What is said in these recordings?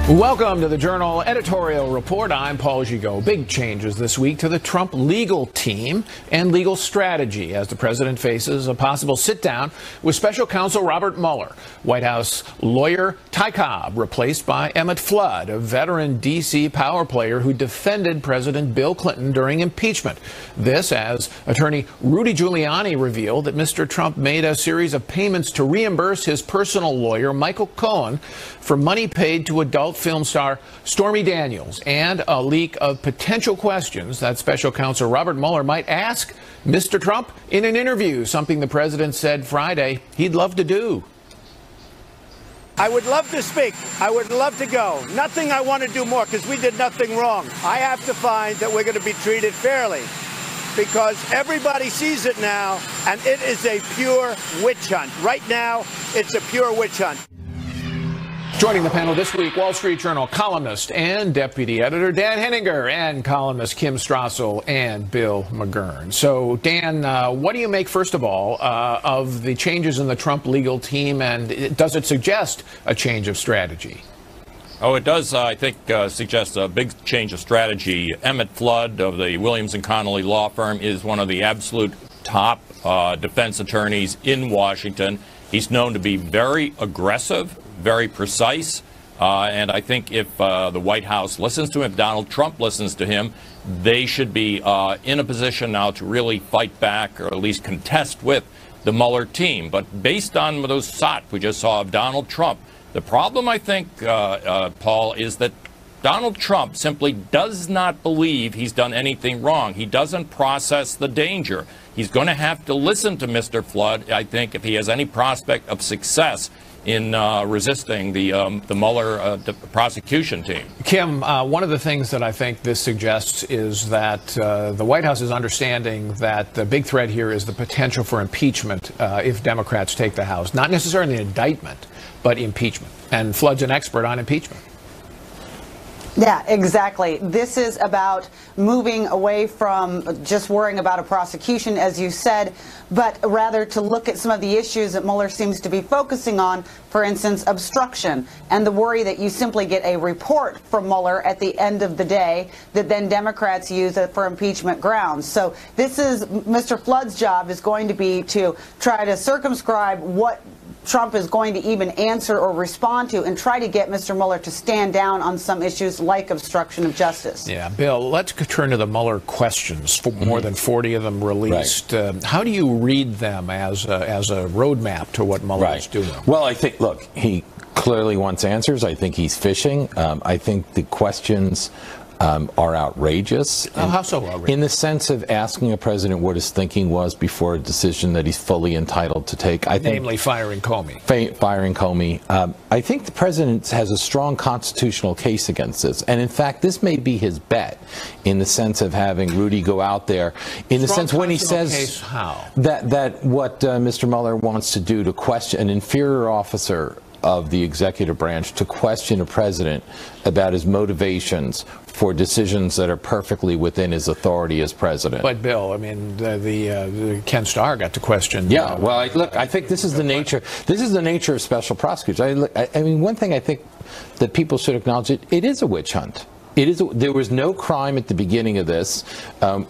Welcome to the Journal Editorial Report. I'm Paul Gigot. Big changes this week to the Trump legal team and legal strategy as the president faces a possible sit-down with special counsel Robert Mueller. White House lawyer Ty Cobb replaced by Emmett Flood, a veteran D.C. power player who defended President Bill Clinton during impeachment. This as attorney Rudy Giuliani revealed that Mr. Trump made a series of payments to reimburse his personal lawyer, Michael Cohen, for money paid to adult film star Stormy Daniels, and a leak of potential questions that special counsel Robert Mueller might ask Mr. Trump in an interview, something the president said Friday he'd love to do. I would love to speak. I would love to go. Nothing I want to do more because we did nothing wrong. I have to find that we're going to be treated fairly because everybody sees it now, and it is a pure witch hunt. Right now, it's a pure witch hunt. Joining the panel this week, Wall Street Journal columnist and deputy editor Dan Henninger and columnist Kim Strassel and Bill McGurn. So, Dan, what do you make, first of all, of the changes in the Trump legal team, and does it suggest a change of strategy? Oh, it does, I think, suggest a big change of strategy. Emmett Flood of the Williams & Connolly law firm is one of the absolute top defense attorneys in Washington. He's known to be very aggressive, very precise, and I think if the White House listens to him, if Donald Trump listens to him, they should be in a position now to really fight back or at least contest with the Mueller team. But based on those shots we just saw of Donald Trump, the problem, I think, Paul, is that Donald Trump simply does not believe he's done anything wrong. He doesn't process the danger. He's going to have to listen to Mr. Flood, I think, if he has any prospect of success in resisting the Mueller prosecution team. Kim, one of the things that I think this suggests is that the White House is understanding that the big threat here is the potential for impeachment if Democrats take the House. Not necessarily an indictment, but impeachment. And Flood's an expert on impeachment. Yeah, exactly. This is about moving away from just worrying about a prosecution, as you said, but rather to look at some of the issues that Mueller seems to be focusing on, for instance, obstruction, and the worry that you simply get a report from Mueller at the end of the day that then Democrats use for impeachment grounds. So this is Mr. Flood's job is going to be to try to circumscribe what Trump is going to even answer or respond to and try to get Mr. Mueller to stand down on some issues like obstruction of justice. Yeah, Bill, let's turn to the Mueller questions. More than 40 of them released. Right. How do you read them as a roadmap to what Mueller is doing? Well, I think, look, he clearly wants answers. I think he's fishing. I think the questions are outrageous. How so outrageous? In the sense of asking a president what his thinking was before a decision that he's fully entitled to take. Namely, firing Comey. Firing Comey. I think the president has a strong constitutional case against this. And in fact, this may be his bet in the sense of having Rudy go out there. In the sense when he says that what Mr. Mueller wants to do to question an inferior officer of the executive branch to question a president about his motivations for decisions that are perfectly within his authority as president. But Bill, I mean, the Ken Starr got to question. Yeah, well, look, I think this is the nature. This is the nature of special prosecutors. I mean, one thing I think that people should acknowledge: it is a witch hunt. There was no crime at the beginning of this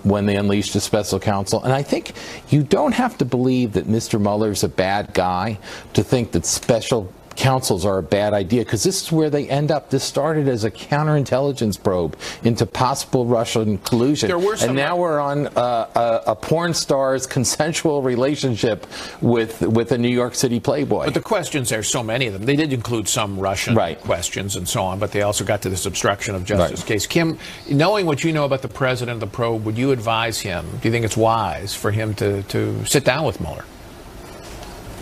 when they unleashed the special counsel. And I think you don't have to believe that Mr. Mueller's a bad guy to think that special counsels are a bad idea, because this is where they end up. This started as a counterintelligence probe into possible Russian collusion, and now we're on a porn star's consensual relationship with a New York City playboy. But the questions, there's so many of them. They did include some Russian questions and so on, but they also got to this obstruction of justice case. Kim, knowing what you know about the president of the probe, would you advise him, do you think it's wise for him to sit down with Mueller?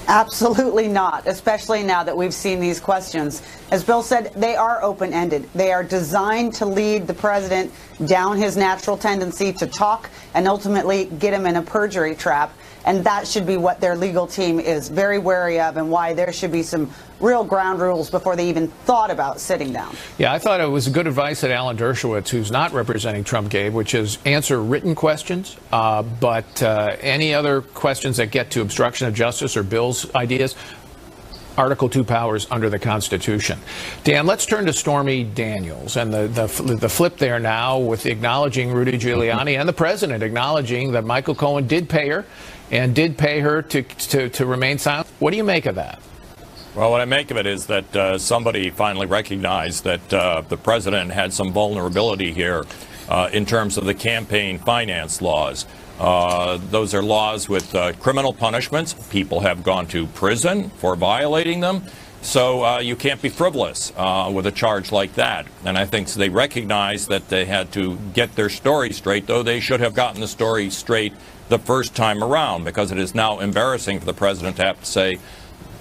Absolutely not, especially now that we've seen these questions. As Bill said, they are open-ended. They are designed to lead the president down his natural tendency to talk and ultimately get him in a perjury trap. And that should be what their legal team is very wary of, and why there should be some real ground rules before they even thought about sitting down. Yeah, I thought it was good advice that Alan Dershowitz, who's not representing Trump, gave, which is answer written questions, but any other questions that get to obstruction of justice or Bill's ideas, Article 2 powers under the Constitution. Dan, let's turn to Stormy Daniels and the flip there now with acknowledging Rudy Giuliani and the president acknowledging that Michael Cohen did pay her and did pay her to remain silent. What do you make of that? Well, what I make of it is that somebody finally recognized that the president had some vulnerability here in terms of the campaign finance laws. Those are laws with criminal punishments. People have gone to prison for violating them. So you can't be frivolous with a charge like that. And I think they recognize that they had to get their story straight, though they should have gotten the story straight the first time around, because it is now embarrassing for the president to have to say,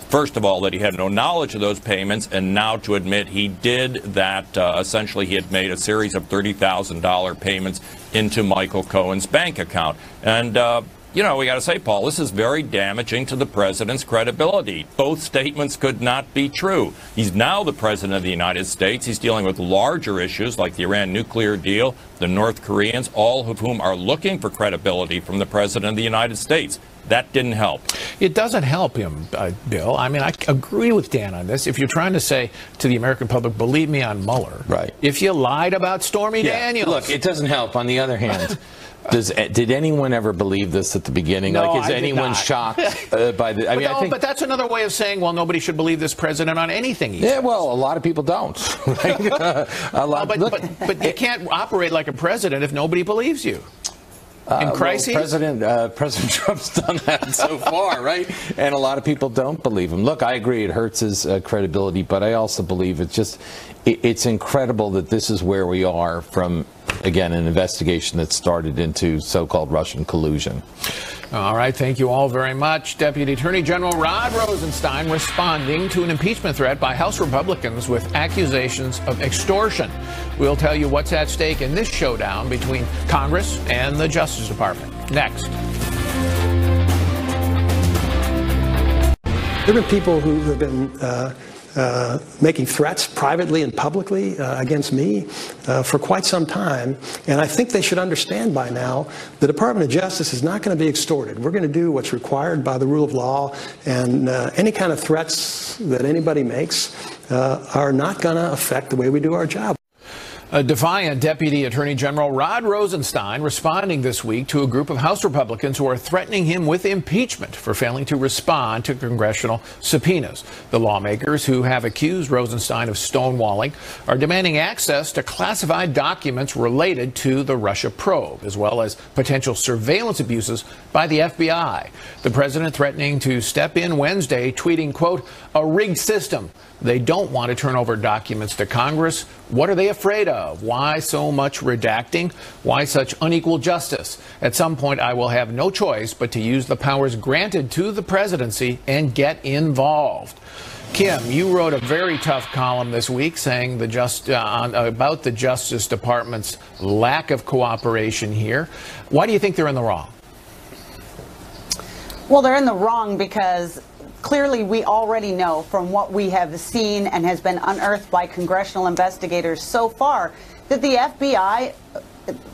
first of all, that he had no knowledge of those payments, and now to admit he did that. Essentially, he had made a series of $30,000 payments into Michael Cohen's bank account. And, you know, we got to say, Paul, this is very damaging to the president's credibility. Both statements could not be true. He's now the president of the United States. He's dealing with larger issues like the Iran nuclear deal, the North Koreans, all of whom are looking for credibility from the president of the United States. That didn't help. It doesn't help him, Bill. I mean, I agree with Dan on this. If you're trying to say to the American public, believe me on Mueller, right? If you lied about Stormy Daniels. Look, it doesn't help. On the other hand, did anyone ever believe this at the beginning? No, like, is anyone shocked by the? I mean, I think, but that's another way of saying, well, nobody should believe this president on anything. Yeah, well, a lot of people don't. But you can't operate like a president if nobody believes you. In crises? Well, President Trump's done that so far, right? And a lot of people don't believe him. Look, I agree it hurts his credibility, but I also believe it's incredible that this is where we are from, again, an investigation that started into so-called Russian collusion. All right, thank you all very much. Deputy Attorney General Rod Rosenstein responding to an impeachment threat by House Republicans with accusations of extortion. We'll tell you what's at stake in this showdown between Congress and the Justice Department. Next. There have been people who have been making threats privately and publicly against me for quite some time. And I think they should understand by now the Department of Justice is not going to be extorted. We're going to do what's required by the rule of law, and any kind of threats that anybody makes are not going to affect the way we do our job. A defiant Deputy Attorney General Rod Rosenstein responding this week to a group of House Republicans who are threatening him with impeachment for failing to respond to congressional subpoenas. The lawmakers who have accused Rosenstein of stonewalling are demanding access to classified documents related to the Russia probe, as well as potential surveillance abuses by the FBI. The president threatening to step in Wednesday, tweeting, quote, "a rigged system. They don't want to turn over documents to Congress. What are they afraid of? Why so much redacting? Why such unequal justice? At some point, I will have no choice but to use the powers granted to the presidency and get involved." Kim, you wrote a very tough column this week saying about the Justice Department's lack of cooperation here. Why do you think they're in the wrong? Well, they're in the wrong because clearly we already know from what we have seen and has been unearthed by congressional investigators so far that the FBI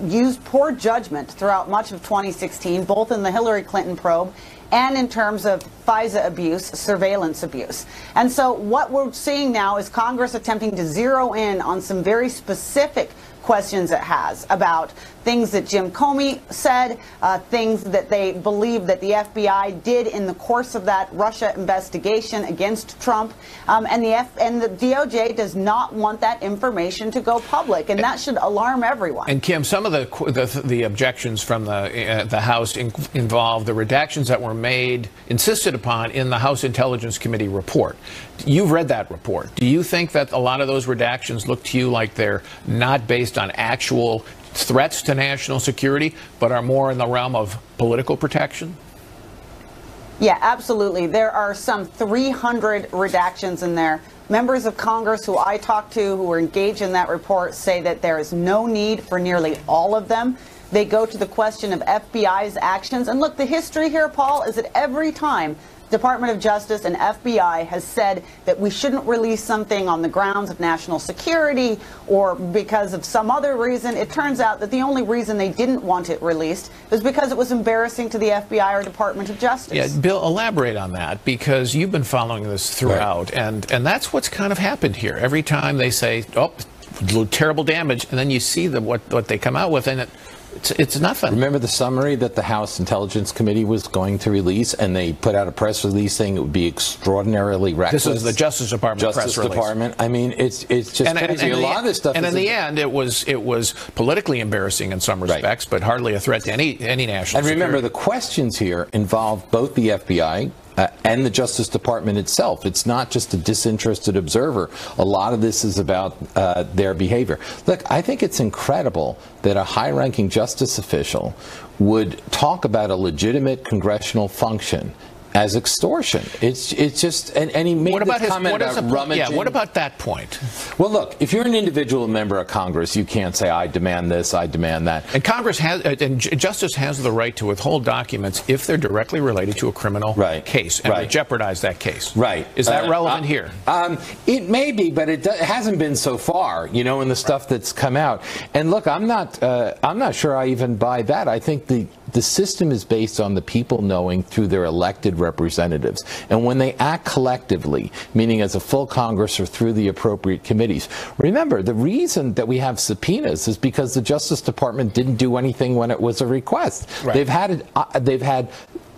used poor judgment throughout much of 2016, both in the Hillary Clinton probe and in terms of FISA abuse, surveillance abuse. And so what we're seeing now is Congress attempting to zero in on some very specific questions it has about things that Jim Comey said, things that they believe that the FBI did in the course of that Russia investigation against Trump, and the DOJ does not want that information to go public, and that should alarm everyone. And Kim, some of the objections from the House involve the redactions that were made, insisted upon in the House Intelligence Committee report. You've read that report. Do you think that a lot of those redactions look to you like they're not based on actual threats to national security, but are more in the realm of political protection? Yeah, absolutely. There are some 300 redactions in there. Members of Congress who I talked to who were engaged in that report say that there is no need for nearly all of them. They go to the question of FBI's actions. And look, the history here, Paul, is that every time Department of Justice and FBI has said that we shouldn't release something on the grounds of national security or because of some other reason. It turns out that the only reason they didn't want it released was because it was embarrassing to the FBI or Department of Justice. Yeah, Bill, elaborate on that, because you've been following this throughout, and that's what's kind of happened here. Every time they say, oh, terrible damage, and then you see what they come out with, and it's nothing. Remember the summary that the House Intelligence Committee was going to release, and they put out a press release saying it would be extraordinarily reckless? This is the Justice Department press release. Department. I mean, it's just crazy. A lot of this stuff. And in the end, it was politically embarrassing in some respects, but hardly a threat to any national security. And remember, the questions here involve both the FBI and the Justice Department itself. It's not just a disinterested observer. A lot of this is about their behavior. Look, I think it's incredible that a high-ranking justice official would talk about a legitimate congressional function as extortion. It's just, and he made this comment about rummaging. Yeah, what about that point? Well, look, if you're an individual member of Congress, you can't say, I demand this, I demand that. And Congress has, and Justice has the right to withhold documents if they're directly related to a criminal case and would jeopardize that case. Right. Is that relevant here? It may be, but it hasn't been so far, you know, in the stuff that's come out. And look, I'm not sure I even buy that. I think the system is based on the people knowing through their elected representatives. And when they act collectively, meaning as a full Congress or through the appropriate committees. Remember, the reason that we have subpoenas is because the Justice Department didn't do anything when it was a request. Right. They've had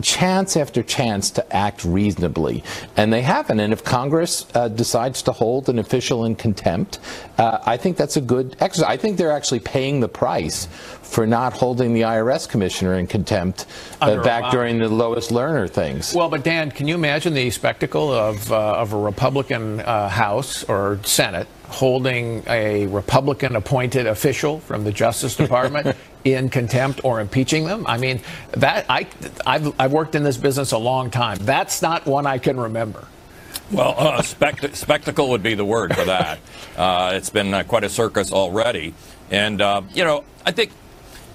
chance after chance to act reasonably, and they haven't. And if Congress decides to hold an official in contempt, I think that's a good exercise. I think they're actually paying the price for not holding the IRS commissioner in contempt back during the Lois Lerner things. Well, but Dan, can you imagine the spectacle of a Republican House or Senate holding a Republican-appointed official from the Justice Department in contempt or impeaching them? I mean, I've worked in this business a long time. That's not one I can remember. Well, spectacle would be the word for that. It's been quite a circus already. And, you know, I think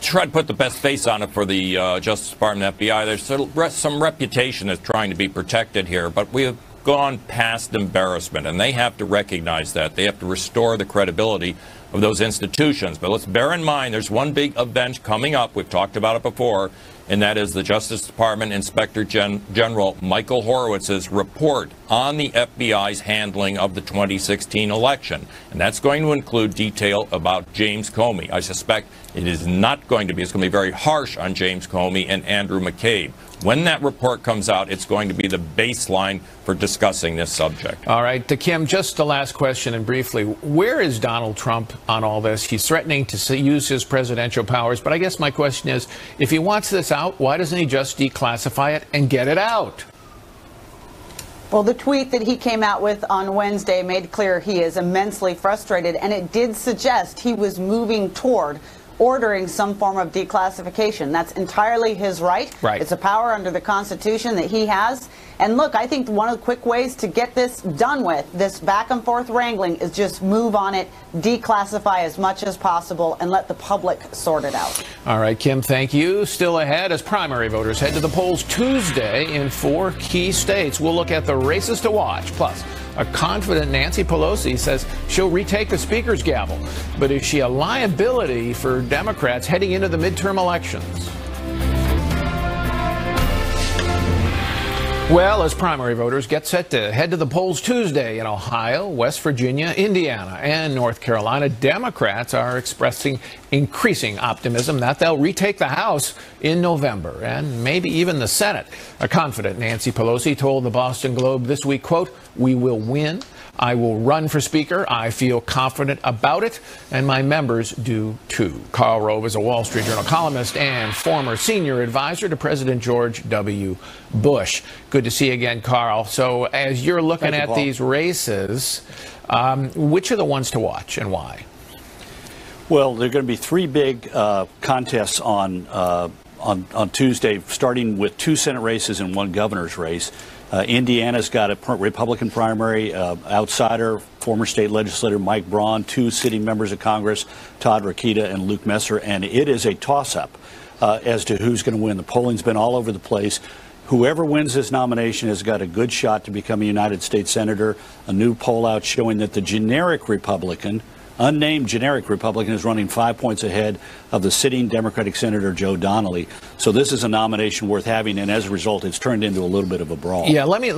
try to put the best face on it for the Justice Department and FBI. There's some reputation that's trying to be protected here, but we have gone past embarrassment, and they have to recognize that. They have to restore the credibility of those institutions. But let's bear in mind there's one big event coming up. We've talked about it before, and that is the Justice Department Inspector General Michael Horowitz's report on the FBI's handling of the 2016 election. And that's going to include detail about James Comey. I suspect it is not going to be. It's going to be very harsh on James Comey and Andrew McCabe. When that report comes out, it's going to be the baseline for discussing this subject. All right, Kim, just the last question, and briefly, where is Donald Trump on all this? He's threatening to use his presidential powers, but I guess my question is, if he wants this out, why doesn't he just declassify it and get it out? Well, the tweet that he came out with on Wednesday made clear he is immensely frustrated, and it did suggest he was moving toward ordering some form of declassification. That's entirely his right. It's a power under the Constitution that he has. And look, I think one of the quick ways to get this done with, this back and forth wrangling, is just move on it, declassify as much as possible, and let the public sort it out. All right, Kim, thank you. Still ahead as primary voters head to the polls Tuesday in 4 key states. We'll look at the races to watch. Plus, a confident Nancy Pelosi says she'll retake the Speaker's gavel. But is she a liability for Democrats heading into the midterm elections? Well, as primary voters get set to head to the polls Tuesday in Ohio, West Virginia, Indiana, and North Carolina, Democrats are expressing increasing optimism that they'll retake the House in November and maybe even the Senate. A confident Nancy Pelosi told the Boston Globe this week, quote, "We will win. I will run for Speaker. I feel confident about it, and my members do too." Karl Rove is a Wall Street Journal columnist and former senior advisor to President George W. Bush. Good to see you again, Karl. So as you're looking at these races, which are the ones to watch and why? Well, there are going to be 3 big contests on Tuesday, starting with 2 Senate races and 1 governor's race. Indiana's got a Republican primary outsider, former state legislator Mike Braun, 2 sitting members of Congress, Todd Rokita and Luke Messer, and it is a toss-up as to who's going to win. The polling's been all over the place. whoever wins this nomination has got a good shot to become a United States Senator. A new poll out showing that the generic Republican, unnamed generic Republican, is running 5 points ahead of the sitting Democratic Senator Joe Donnelly. So this is a nomination worth having, and as a result, it's turned into a little bit of a brawl. Yeah, let me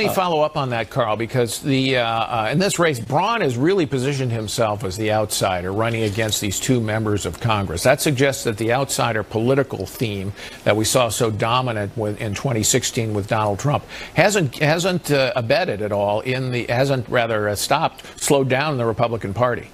follow up on that, Carl, because in this race, Braun has really positioned himself as the outsider, running against these two members of Congress. That suggests that the outsider political theme that we saw so dominant in 2016 with Donald Trump hasn't abetted at all slowed down the Republican Party.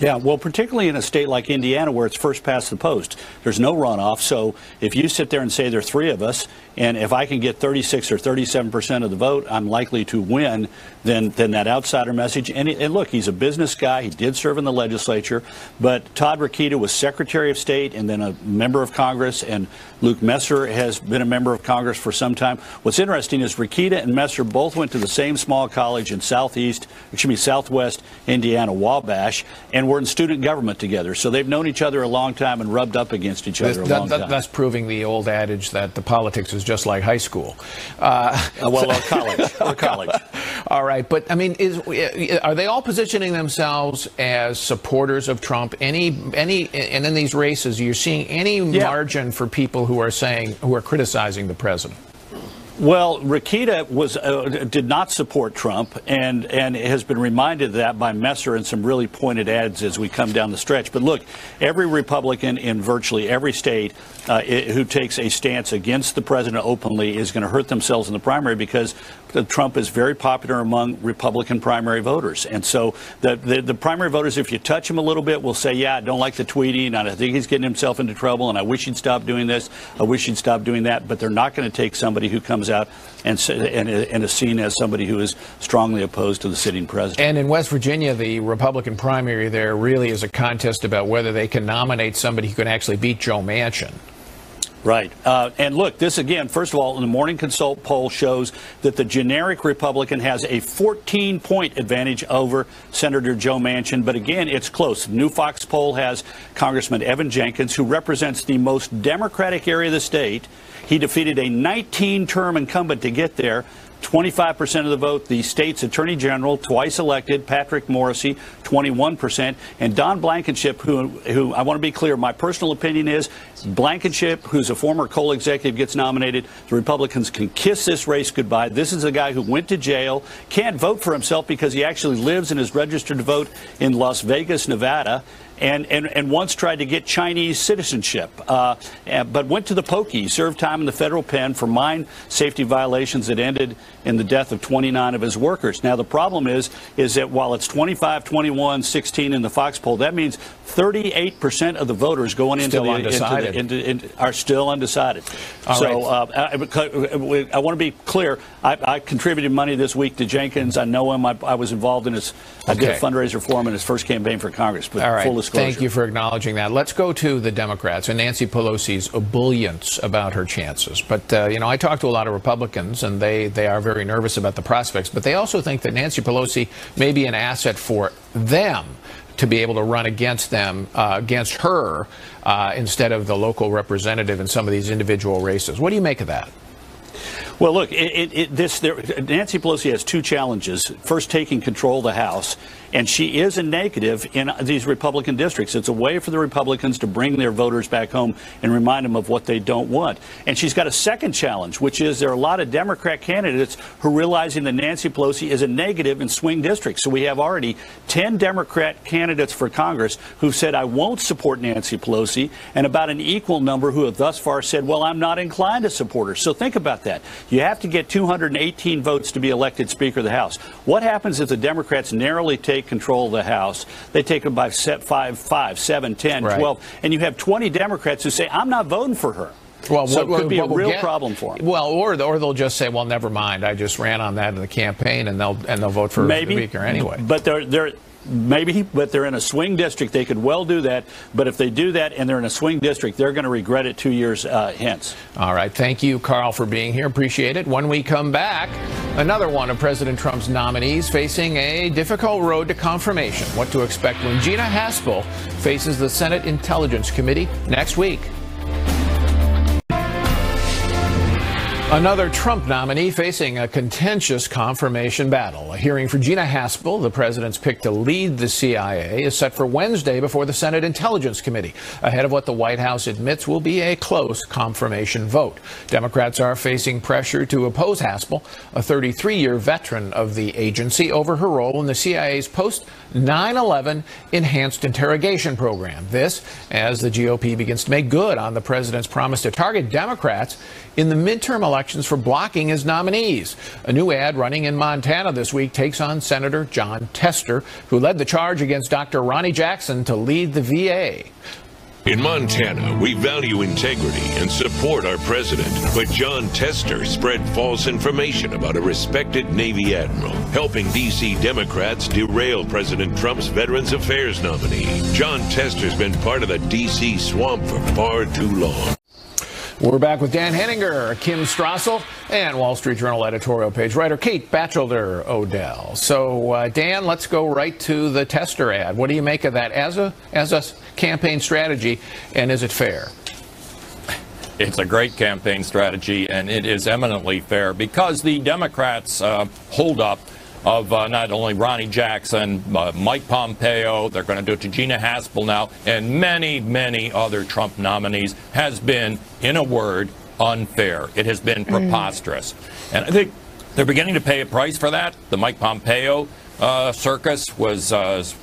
Yeah, well, particularly in a state like Indiana where it's first past the post. There's no runoff, so if you sit there and say there are three of us, and if I can get 36 or 37% of the vote, I'm likely to win, then that outsider message. And look, he's a business guy. He did serve in the legislature, but Todd Rokita was Secretary of State and then a member of Congress, and Luke Messer has been a member of Congress for some time. What's interesting is Rokita and Messer both went to the same small college in southwest Indiana, Wabash, and were in student government together. So they've known each other a long time and rubbed up against each other a long time. That's proving the old adage that the politics is just like high school. Or college. All right, but I mean, are they all positioning themselves as supporters of Trump? And in these races, you're seeing any margin for people who are criticizing the president? Well, Rokita did not support Trump and has been reminded of that by Messer in some really pointed ads as we come down the stretch. But look, every Republican in virtually every state who takes a stance against the president openly is going to hurt themselves in the primary, because Trump is very popular among Republican primary voters. And so the primary voters, if you touch him a little bit, will say, yeah, I don't like the tweeting, and I think he's getting himself into trouble, and I wish he'd stop doing this, I wish he'd stop doing that. But they're not going to take somebody who comes out and is seen as somebody who is strongly opposed to the sitting president. And in West Virginia, the Republican primary there really is a contest about whether they can nominate somebody who can actually beat Joe Manchin. Right. And look, this again, first of all, the Morning Consult poll shows that the generic Republican has a 14-point advantage over Senator Joe Manchin. But again, it's close. The new Fox poll has Congressman Evan Jenkins, who represents the most Democratic area of the state. He defeated a 19-term incumbent to get there. 25% of the vote. The state's attorney general, twice elected, Patrick Morrisey, 21%. And Don Blankenship, who I want to be clear, my personal opinion is Blankenship, who's a former coal executive, gets nominated. The Republicans can kiss this race goodbye. This is a guy who went to jail, can't vote for himself because he actually lives and is registered to vote in Las Vegas, Nevada. And once tried to get Chinese citizenship, but went to the pokey, served time in the federal pen for mine safety violations that ended in the death of 29 of his workers. Now, the problem is that while it's 25, 21, 16 in the Fox poll, that means 38% of the voters going into are still undecided. I want to be clear. I contributed money this week to Jenkins. I know him. I was involved in his. I did a fundraiser for him in his first campaign for Congress. But full disclosure. Thank you for acknowledging that. Let's go to the Democrats and Nancy Pelosi's ebullience about her chances. But I talked to a lot of Republicans, and they are very nervous about the prospects. But they also think that Nancy Pelosi may be an asset for them to be able to run against her instead of the local representative in some of these individual races. What do you make of that? Well, look, Nancy Pelosi has two challenges. First, taking control of the House, and she is a negative in these Republican districts. It's a way for the Republicans to bring their voters back home and remind them of what they don't want. And she's got a second challenge, which is there are a lot of Democrat candidates who are realizing that Nancy Pelosi is a negative in swing districts. So we have already 10 Democrat candidates for Congress who've said, I won't support Nancy Pelosi, and about an equal number who have thus far said, well, I'm not inclined to support her. So think about that. You have to get 218 votes to be elected Speaker of the House. What happens if the Democrats narrowly take control of the House? They take them by 5, 7, 10, 12, and you have 20 Democrats who say, I'm not voting for her. Well, so it could be a real problem for them. Well, or they'll just say, well, never mind. I just ran on that in the campaign, and they'll vote for the Speaker anyway. But they're in a swing district. They could well do that. But if they do that and they're in a swing district, they're going to regret it 2 years hence. All right. Thank you, Carl, for being here. Appreciate it. When we come back, another one of President Trump's nominees facing a difficult road to confirmation. What to expect when Gina Haspel faces the Senate Intelligence Committee next week. Another Trump nominee facing a contentious confirmation battle. A hearing for Gina Haspel, the president's pick to lead the CIA, is set for Wednesday before the Senate Intelligence Committee, ahead of what the White House admits will be a close confirmation vote. Democrats are facing pressure to oppose Haspel, a 33-year veteran of the agency, over her role in the CIA's post-9/11 enhanced interrogation program. This, as the GOP begins to make good on the president's promise to target Democrats in the midterm elections for blocking his nominees. A new ad running in Montana this week takes on Senator Jon Tester, who led the charge against Dr. Ronnie Jackson to lead the VA. In Montana, we value integrity and support our president, but Jon Tester spread false information about a respected Navy admiral, helping D.C. Democrats derail President Trump's Veterans Affairs nominee. Jon Tester's been part of the D.C. swamp for far too long. We're back with Dan Henninger, Kim Strassel, and Wall Street Journal editorial page writer Kate Batchelder Odell. So, Dan, let's go right to the Tester ad. What do you make of that as a campaign strategy, and is it fair? It's a great campaign strategy, and it is eminently fair because the Democrats hold up of not only Ronnie Jackson, Mike Pompeo, they're going to do it to Gina Haspel now, and many, many other Trump nominees, has been, in a word, unfair. It has been preposterous. And I think they're beginning to pay a price for that. The Mike Pompeo circus was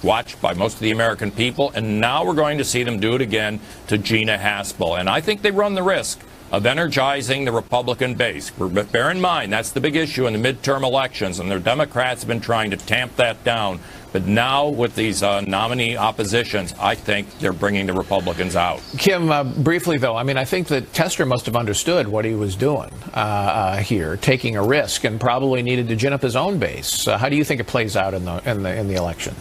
watched by most of the American people, and now we're going to see them do it again to Gina Haspel. And I think they run the risk of energizing the Republican base. Bear in mind, that's the big issue in the midterm elections, and the Democrats have been trying to tamp that down. But now, with these nominee oppositions, I think they're bringing the Republicans out. Kim, briefly, though, I mean, I think that Tester must have understood what he was doing here, taking a risk, and probably needed to gin up his own base. How do you think it plays out in the election?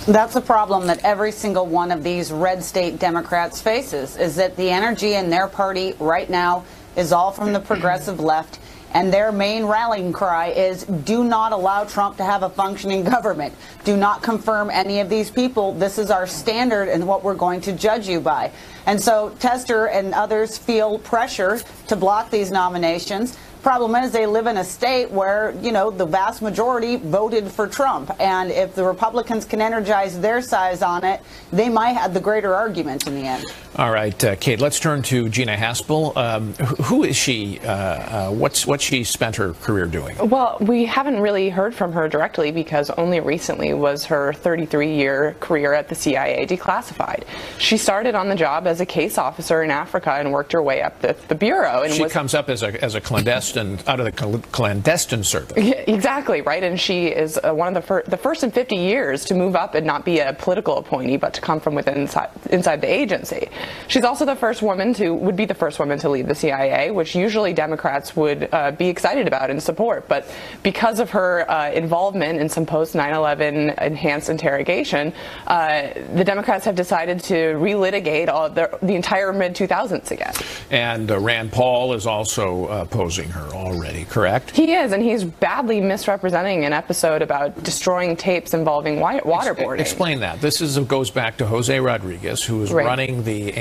That's a problem that every single one of these red state Democrats faces, is that the energy in their party right now is all from the progressive left, and their main rallying cry is do not allow Trump to have a functioning government. Do not confirm any of these people. This is our standard and what we're going to judge you by. And so Tester and others feel pressure to block these nominations. Problem is, they live in a state where, you know, the vast majority voted for Trump. And if the Republicans can energize their size on it, they might have the greater argument in the end. All right, Kate, let's turn to Gina Haspel. Who is she? What's she spent her career doing? Well, we haven't really heard from her directly because only recently was her 33-year career at the CIA declassified. She started on the job as a case officer in Africa and worked her way up the bureau. And she comes up as a clandestine, out of the clandestine service. Exactly, right? And she is one of the first in 50 years to move up and not be a political appointee, but to come from inside the agency. She's also would be the first woman to lead the CIA, which usually Democrats would be excited about and support. But because of her involvement in some post-9/11 enhanced interrogation, the Democrats have decided to relitigate the entire mid-2000s again. And Rand Paul is also opposing her already, correct? He is, and he's badly misrepresenting an episode about destroying tapes involving waterboarding. Explain that. This goes back to Jose Rodriguez, who was running the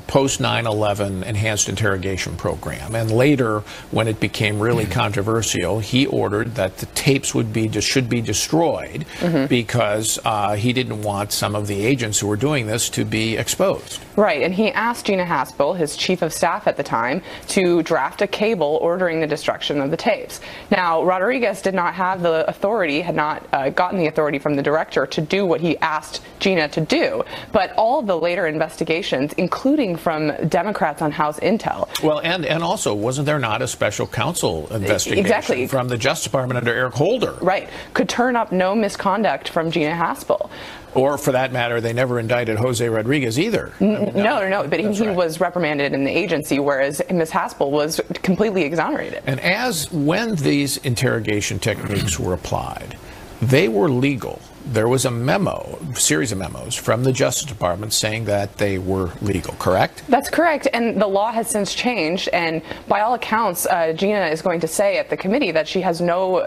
post-9/11 enhanced interrogation program. And later, when it became really controversial, he ordered that the tapes should be destroyed because he didn't want some of the agents who were doing this to be exposed. Right, and he asked Gina Haspel, his chief of staff at the time, to draft a cable ordering the destruction of the tapes. Now, Rodriguez did not have the authority, had not gotten the authority from the director to do what he asked Gina to do. But all of the later investigations, including from Democrats on House Intel. Well, and also, wasn't there not a special counsel investigation from the Justice Department under Eric Holder? Right, could turn up no misconduct from Gina Haspel. Or, for that matter, they never indicted Jose Rodriguez either. No, but he was reprimanded in the agency, whereas Ms. Haspel was completely exonerated. And when these interrogation techniques were applied, they were legal. there was a memo, series of memos from the Justice Department saying that they were legal, correct? That's correct, and the law has since changed, and by all accounts, Gina is going to say at the committee that she has no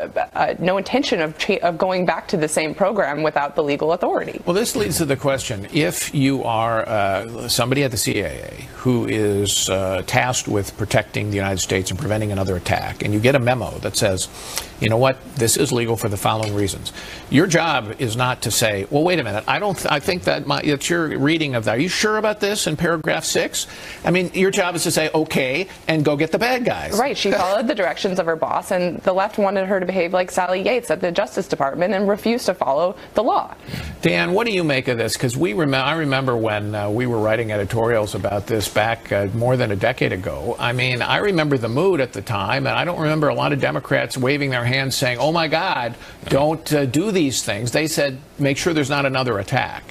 intention of going back to the same program without the legal authority. Well, this leads to the question, if you are somebody at the CIA who is tasked with protecting the United States and preventing another attack, and you get a memo that says, you know what, this is legal for the following reasons. Your job is not to say, well, wait a minute, I think that it's your reading of that. Are you sure about this in paragraph 6? I mean, your job is to say, okay, and go get the bad guys. Right, she followed the directions of her boss, and the left wanted her to behave like Sally Yates at the Justice Department and refused to follow the law. Dan, what do you make of this? Because I remember when we were writing editorials about this back more than a decade ago. I mean, I remember the mood at the time, and I don't remember a lot of Democrats waving their hands saying, oh my God, don't do these things. They said, make sure there's not another attack.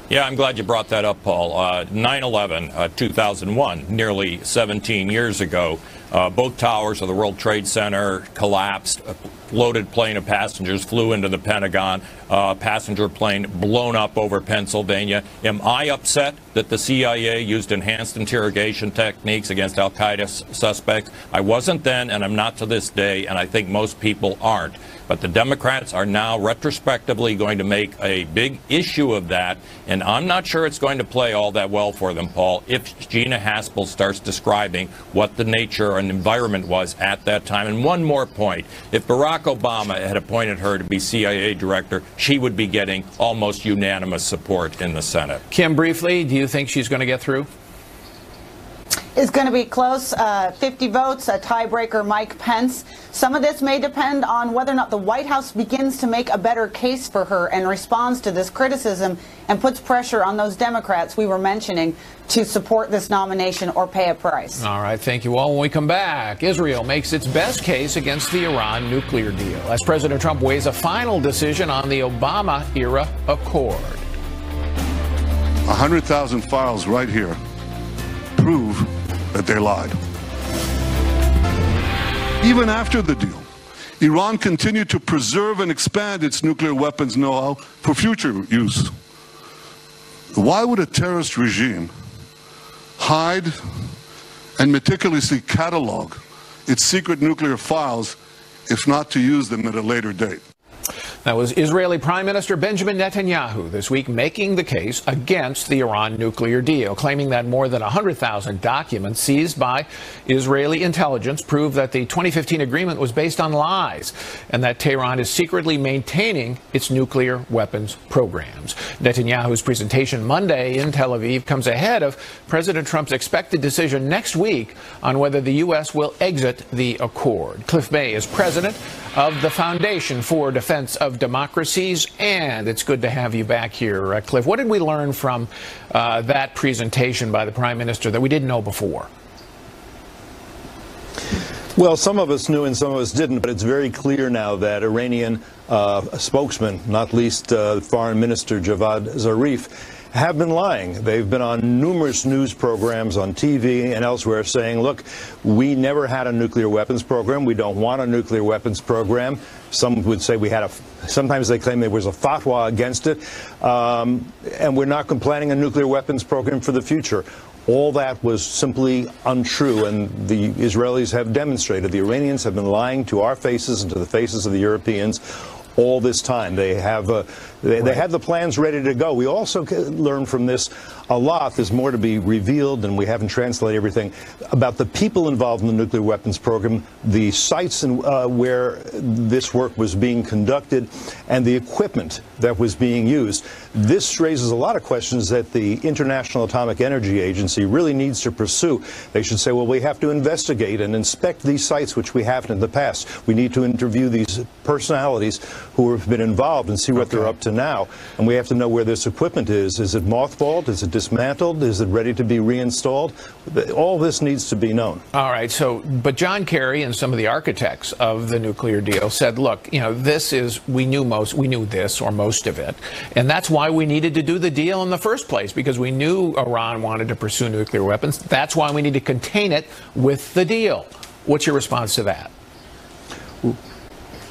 Yeah, I'm glad you brought that up, Paul. 9/11, 2001, nearly 17 years ago, both towers of the World Trade Center collapsed. A loaded plane of passengers flew into the Pentagon. Passenger plane blown up over Pennsylvania. Am I upset that the CIA used enhanced interrogation techniques against al-Qaeda suspects? I wasn't then, and I'm not to this day, and I think most people aren't. But the Democrats are now retrospectively going to make a big issue of that, and I'm not sure it's going to play all that well for them, Paul, if Gina Haspel starts describing what the nature and environment was at that time. And one more point, if Barack Obama had appointed her to be CIA director, she would be getting almost unanimous support in the Senate. Kim, briefly, do you think she's going to get through? It's going to be close, 50 votes, a tiebreaker, Mike Pence. Some of this may depend on whether or not the White House begins to make a better case for her and responds to this criticism and puts pressure on those Democrats we were mentioning to support this nomination or pay a price. All right, thank you all. When we come back, Israel makes its best case against the Iran nuclear deal as President Trump weighs a final decision on the Obama-era accord. 100,000 files right here prove that they lied. Even after the deal, Iran continued to preserve and expand its nuclear weapons know-how for future use. Why would a terrorist regime hide and meticulously catalog its secret nuclear files if not to use them at a later date? That was Israeli Prime Minister Benjamin Netanyahu this week making the case against the Iran nuclear deal, claiming that more than 100,000 documents seized by Israeli intelligence prove that the 2015 agreement was based on lies and that Tehran is secretly maintaining its nuclear weapons programs. Netanyahu's presentation Monday in Tel Aviv comes ahead of President Trump's expected decision next week on whether the U.S. will exit the accord. Cliff May is president of the Foundation for Defense of Democracies, and it's good to have you back here, Cliff. What did we learn from that presentation by the Prime Minister that we didn't know before? Well, some of us knew and some of us didn't, but it's very clear now that Iranian spokesman, not least Foreign Minister Javad Zarif, have been lying. They've been on numerous news programs on TV and elsewhere saying, look, we never had a nuclear weapons program. We don't want a nuclear weapons program. Some would say we had sometimes they claim there was a fatwa against it. And we're not planning a nuclear weapons program for the future. All that was simply untrue, and the Israelis have demonstrated. The Iranians have been lying to our faces and to the faces of the Europeans all this time. They have they had the plans ready to go. We also learned from this a lot. There's more to be revealed, and we haven't translated everything, about the people involved in the nuclear weapons program, the sites where this work was being conducted, and the equipment that was being used. This raises a lot of questions that the International Atomic Energy Agency really needs to pursue. They should say, well, we have to investigate and inspect these sites, which we haven't in the past. We need to interview these personalities who have been involved and see what they're up to now. And we have to know where this equipment is. Is it mothballed? Is it dismantled? Is it ready to be reinstalled? All this needs to be known. All right. But John Kerry and some of the architects of the nuclear deal said, look, we knew this or most of it. And that's why we needed to do the deal in the first place, because we knew Iran wanted to pursue nuclear weapons. That's why we need to contain it with the deal. What's your response to that?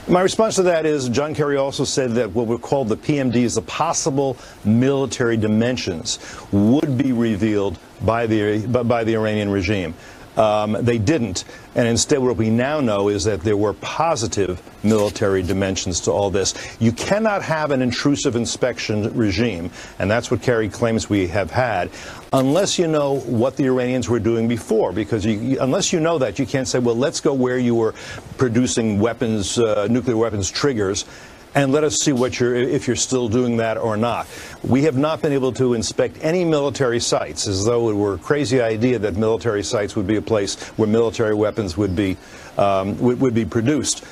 My response to that is John Kerry also said that what were called the PMDs, the possible military dimensions, would be revealed by the Iranian regime. They didn't, and instead what we now know is that there were positive military dimensions to all this. You cannot have an intrusive inspection regime, and that's what Kerry claims we have had, unless you know what the Iranians were doing before, because unless you know that, you can't say, well, let's go where you were producing weapons, nuclear weapons triggers, and let us see if you're still doing that or not. We have not been able to inspect any military sites, as though it were a crazy idea that military sites would be a place where military weapons would be produced.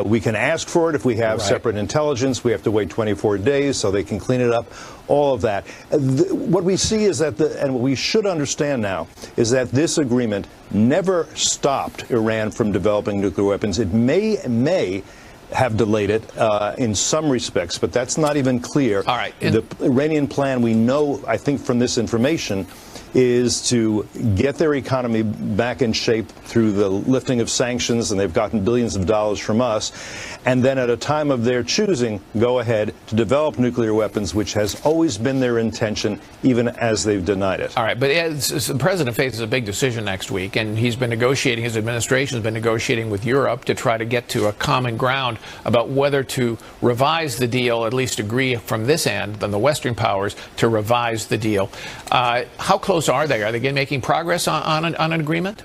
We can ask for it if we have separate intelligence. We have to wait 24 days so they can clean it up. All of that. What we see is that, and what we should understand now, is that this agreement never stopped Iran from developing nuclear weapons. It may have delayed it in some respects, but that's not even clear. All right. The Iranian plan, we know, I think from this information, is to get their economy back in shape through the lifting of sanctions, and they've gotten billions of dollars from us, and then at a time of their choosing, go ahead to develop nuclear weapons, which has always been their intention, even as they've denied it. All right, but the president faces a big decision next week, and he's been negotiating, his administration has been negotiating with Europe to try to get to a common ground about whether to revise the deal, at least agree from this end, than the Western powers, to revise the deal. How close are they? Are they making progress on an agreement?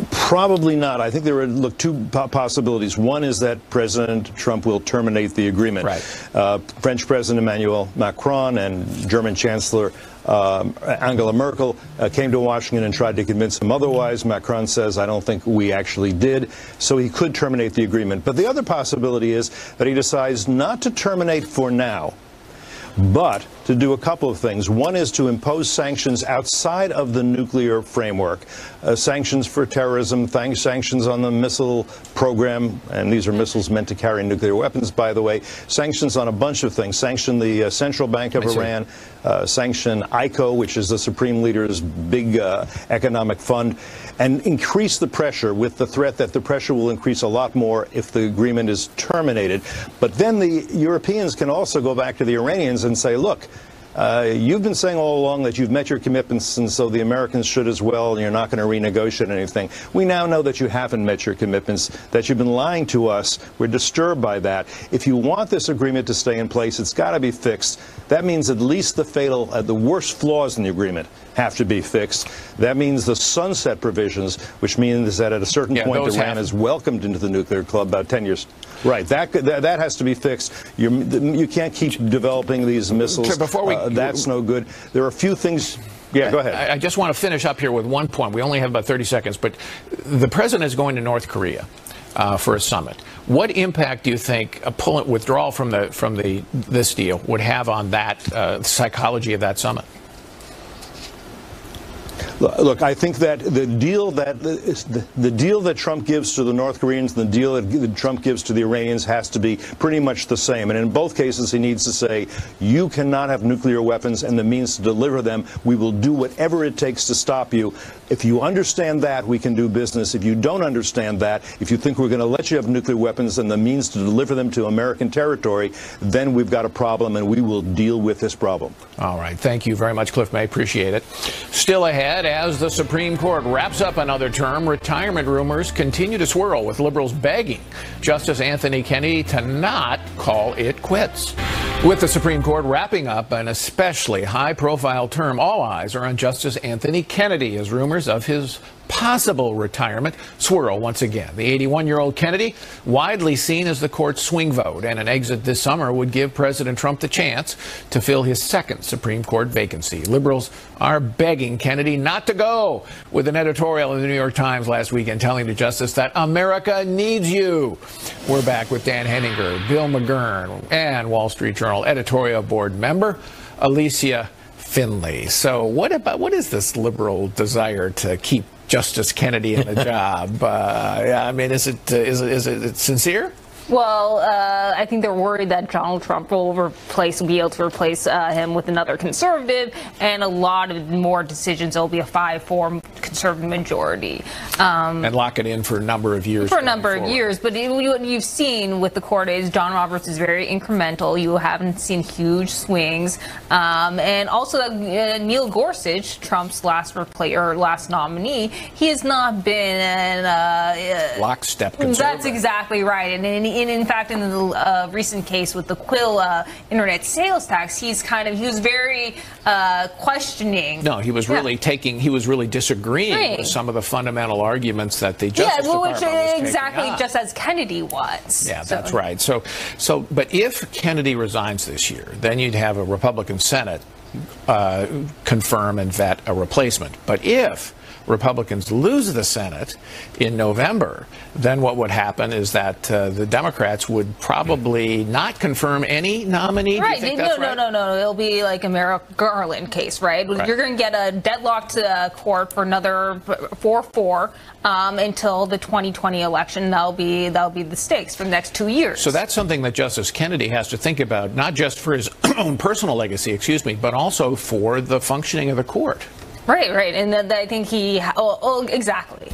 Probably not. I think there are two possibilities. One is that President Trump will terminate the agreement. Right. French President Emmanuel Macron and German Chancellor Angela Merkel came to Washington and tried to convince him otherwise. Macron says, I don't think we actually did. So he could terminate the agreement. But the other possibility is that he decides not to terminate for now, but to do a couple of things. One is to impose sanctions outside of the nuclear framework, sanctions for terrorism, sanctions on the missile program, and these are missiles meant to carry nuclear weapons, by the way, sanctions on a bunch of things, sanction the Central Bank of Iran, sanction ICO, which is the Supreme Leader's big economic fund, and increase the pressure with the threat that the pressure will increase a lot more if the agreement is terminated. But then the Europeans can also go back to the Iranians and say, look, you've been saying all along that you've met your commitments, and so the Americans should as well, and you're not going to renegotiate anything. We now know that you haven't met your commitments, that you've been lying to us. We're disturbed by that. If you want this agreement to stay in place, it's got to be fixed. That means at least the worst flaws in the agreement have to be fixed. That means the sunset provisions, which means that at a certain point Iran is welcomed into the nuclear club about 10 years. Right, that has to be fixed. You can't keep developing these missiles. That's no good. There are a few things. Yeah, go ahead. I just want to finish up here with one point. We only have about 30 seconds, but the president is going to North Korea for a summit. What impact do you think a withdrawal from this deal would have on that psychology of that summit? Look, I think that the deal that Trump gives to the North Koreans and the deal that Trump gives to the Iranians has to be pretty much the same. And in both cases, he needs to say, you cannot have nuclear weapons and the means to deliver them. We will do whatever it takes to stop you. If you understand that, we can do business. If you don't understand that, if you think we're going to let you have nuclear weapons and the means to deliver them to American territory, then we've got a problem, and we will deal with this problem. All right. Thank you very much, Cliff May. Appreciate it. Still ahead, as the Supreme Court wraps up another term, retirement rumors continue to swirl, with liberals begging Justice Anthony Kennedy to not call it quits. With the Supreme Court wrapping up an especially high-profile term, all eyes are on Justice Anthony Kennedy as rumors of his possible retirement swirl once again. The 81-year-old Kennedy, widely seen as the court's swing vote, and an exit this summer would give President Trump the chance to fill his second Supreme Court vacancy. Liberals are begging Kennedy not to go, with an editorial in the New York Times last weekend telling the justice that America needs you. We're back with Dan Henninger, Bill McGurn, and Wall Street Journal editorial board member Alicia Finley. So what is this liberal desire to keep Justice Kennedy in the job? I mean, is it sincere? Well, I think they're worried that Donald Trump will be able to replace him with another conservative, and a lot of more decisions. There'll be a 5-4 conservative majority. And lock it in for a number of years. For a number of years. But what you've seen with the court is John Roberts is very incremental. You haven't seen huge swings. And also Neil Gorsuch, Trump's last nominee, he has not been lockstep conservative. That's exactly right. And in fact, in the recent case with the Quill internet sales tax, he was very questioning. No, he was really disagreeing with some of the fundamental arguments that the Justice Department was taking exactly up. just as Kennedy was. Yeah, that's right. But if Kennedy resigns this year, then you'd have a Republican Senate confirm and vet a replacement. But if Republicans lose the Senate in November, then what would happen is that the Democrats would probably not confirm any nominee. Right. Do you think that's right? No. It'll be like a Merrick Garland case, right? You're going to get a deadlocked court for another 4-4 until the 2020 election. That'll be the stakes for the next 2 years. So that's something that Justice Kennedy has to think about, not just for his own personal legacy, but also for the functioning of the court. Right, and I think exactly.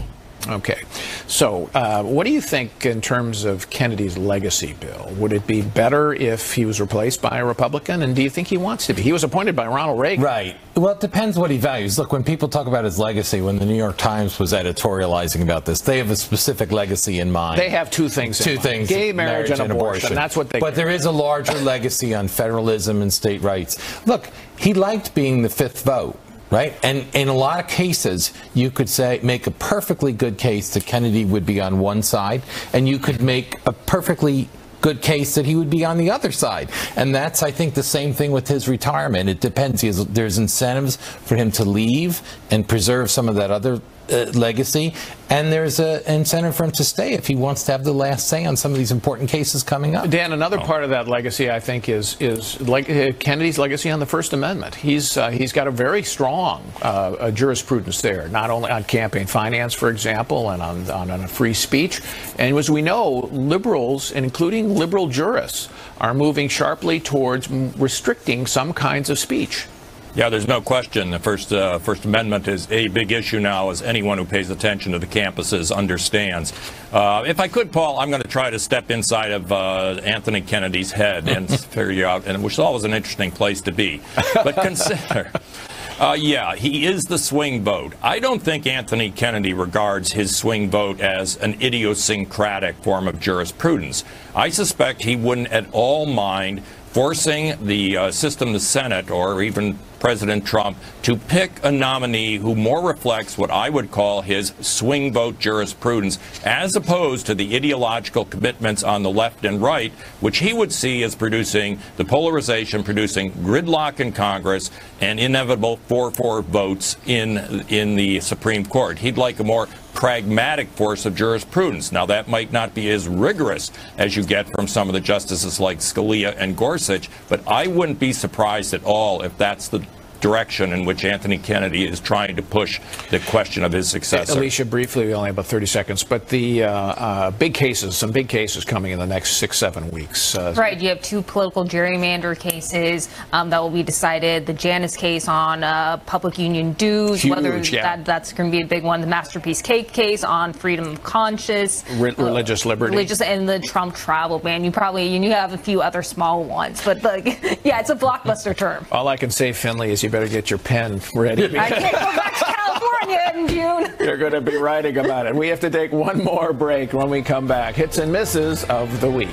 Okay. So what do you think in terms of Kennedy's legacy, Bill? Would it be better if he was replaced by a Republican? And do you think he wants to be? He was appointed by Ronald Reagan. Right. Well, it depends what he values. Look, when people talk about his legacy, when the New York Times was editorializing about this, they have a specific legacy in mind. They have two things. Gay marriage and abortion. That's what they. But there is a larger legacy on federalism and state rights. Look, he liked being the fifth vote. Right? And in a lot of cases, you could make a perfectly good case that Kennedy would be on one side, and you could make a perfectly good case that he would be on the other side. And that's, I think, the same thing with his retirement. It depends. There's incentives for him to leave and preserve some of that other legacy, and there's an incentive for him to stay if he wants to have the last say on some of these important cases coming up. Dan, another part of that legacy, I think, is like Kennedy's legacy on the First Amendment. He's got a very strong jurisprudence there, not only on campaign finance, for example, and on free speech. And as we know, liberals, including liberal jurists, are moving sharply towards restricting some kinds of speech. Yeah, there's no question. The First Amendment is a big issue now, as anyone who pays attention to the campuses understands. If I could, Paul, I'm going to try to step inside of Anthony Kennedy's head and figure out, and which is always an interesting place to be. But consider, yeah, he is the swing vote. I don't think Anthony Kennedy regards his swing vote as an idiosyncratic form of jurisprudence. I suspect he wouldn't at all mind forcing the system, the Senate, or even President Trump, to pick a nominee who more reflects what I would call his swing vote jurisprudence, as opposed to the ideological commitments on the left and right, which he would see as producing the polarization, producing gridlock in Congress, and inevitable 4-4 votes in the Supreme Court. He'd like a more pragmatic force of jurisprudence. Now, that might not be as rigorous as you get from some of the justices like Scalia and Gorsuch, but I wouldn't be surprised at all if that's the direction in which Anthony Kennedy is trying to push the question of his successor. Alicia, briefly, we only have about 30 seconds, but the some big cases coming in the next 6-7 weeks. Right, you have two political gerrymander cases that will be decided. The Janus case on public union dues, huge, that's going to be a big one. The Masterpiece Cake case on freedom of conscience, religious liberty, and the Trump travel ban. You have a few other small ones, but yeah, it's a blockbuster term. All I can say, Finley, is you better get your pen ready. I can't go back to California in June. You're going to be writing about it. We have to take one more break. When we come back, hits and misses of the week.